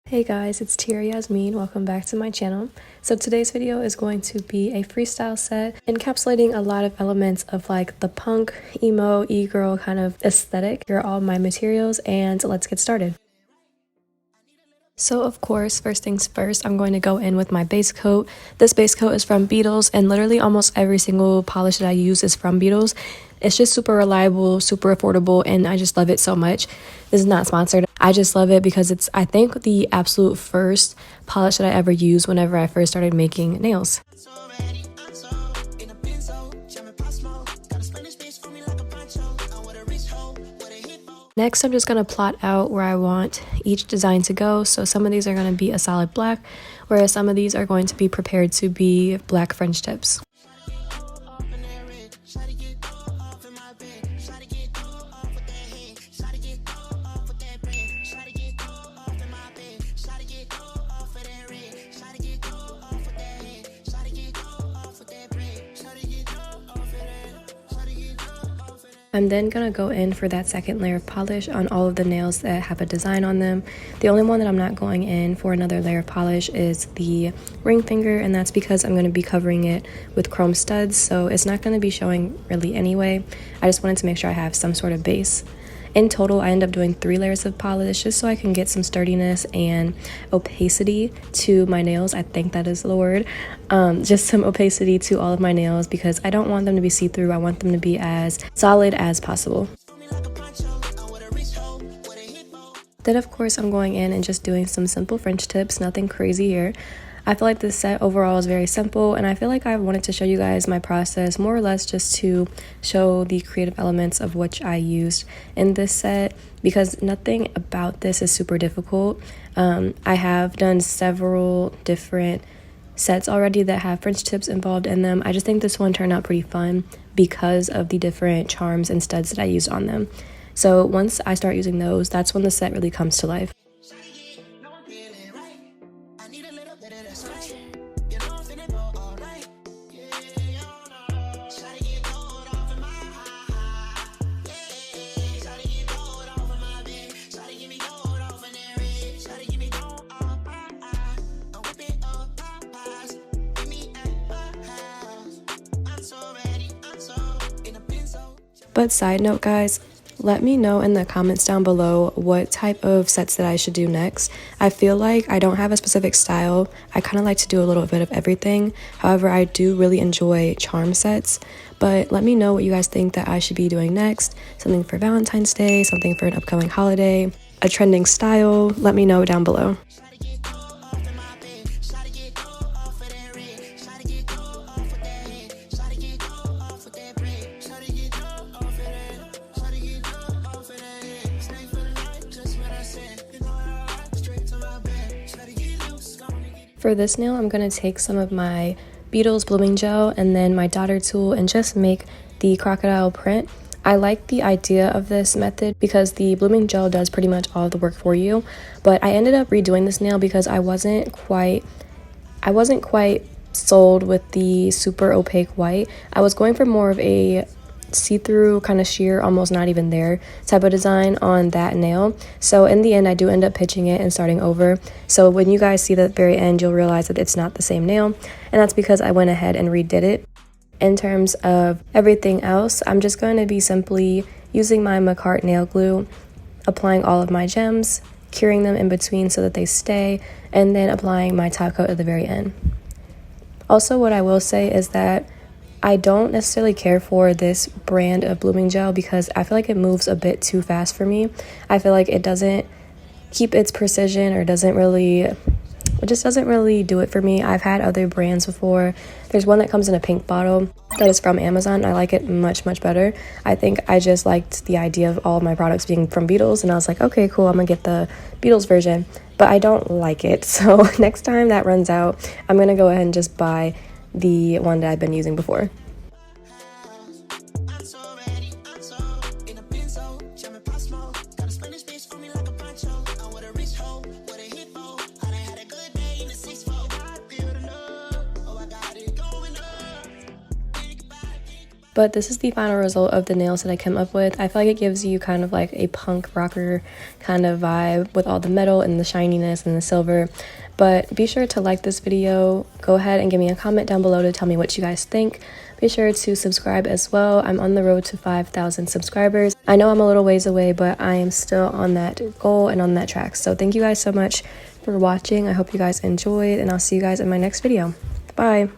Hey guys, it's Tia Yasmin. Welcome back to my channel. So today's video is going to be a freestyle set encapsulating a lot of elements of like the punk, emo, e-girl kind of aesthetic. Here are all my materials and let's get started. So of course, first things first, I'm going to go in with my base coat. This base coat is from Beetles, and literally almost every single polish that I use is from Beetles. It's just super reliable, super affordable, and I just love it so much. This is not sponsored. I just love it because it's, I think, the absolute first polish that I ever used whenever I first started making nails. Next, I'm just going to plot out where I want each design to go. So some of these are going to be a solid black, whereas some of these are going to be prepared to be black French tips. I'm then going to go in for that second layer of polish on all of the nails that have a design on them. The only one that I'm not going in for another layer of polish is the ring finger, and that's because I'm going to be covering it with chrome studs, so it's not going to be showing really anyway. I just wanted to make sure I have some sort of base. In total, I end up doing 3 layers of polish just so I can get some sturdiness and opacity to my nails. I think that is the word. Just some opacity to all of my nails because I don't want them to be see-through. I want them to be as solid as possible. Then of course I'm going in and just doing some simple French tips, nothing crazy here. I feel like this set overall is very simple, and I feel like I wanted to show you guys my process more or less just to show the creative elements of which I used in this set, because nothing about this is super difficult. I have done several different sets already that have French tips involved in them. I just think this one turned out pretty fun because of the different charms and studs that I used on them. So once I start using those, that's when the set really comes to life. But side note guys, let me know in the comments down below what type of sets that I should do next. I feel like I don't have a specific style. I kind of like to do a little bit of everything. However, I do really enjoy charm sets. But let me know what you guys think that I should be doing next. Something for Valentine's Day, something for an upcoming holiday, a trending style. Let me know down below. For this nail, I'm going to take some of my Beetles blooming gel and then my daughter tool and just make the crocodile print. I like the idea of this method because the blooming gel does pretty much all of the work for you, but I ended up redoing this nail because I wasn't quite sold with the super opaque white. I was going for more of a see-through kind of sheer, almost not even there type of design on that nail. So in the end, I do end up pitching it and starting over. So when you guys see the very end, you'll realize that it's not the same nail, and that's because I went ahead and redid it. In terms of everything else, I'm just going to be simply using my McCart nail glue, applying all of my gems, curing them in between so that they stay, and then applying my top coat at the very end. Also, what I will say is that I don't necessarily care for this brand of blooming gel because I feel like it moves a bit too fast for me. I feel like it doesn't keep its precision, or it just doesn't really do it for me. I've had other brands before. There's one that comes in a pink bottle that is from Amazon. I like it much better. I think I just liked the idea of all of my products being from Beetles, and I was like, okay, cool, I'm gonna get the Beetles version, but I don't like it. So next time that runs out, I'm gonna go ahead and just buy the one that I've been using before. But this is the final result of the nails that I came up with. I feel like it gives you kind of like a punk rocker kind of vibe with all the metal and the shininess and the silver. But be sure to like this video. Go ahead and give me a comment down below to tell me what you guys think. Be sure to subscribe as well. I'm on the road to 5,000 subscribers. I know I'm a little ways away, but I am still on that goal and on that track. So thank you guys so much for watching. I hope you guys enjoyed, and I'll see you guys in my next video. Bye.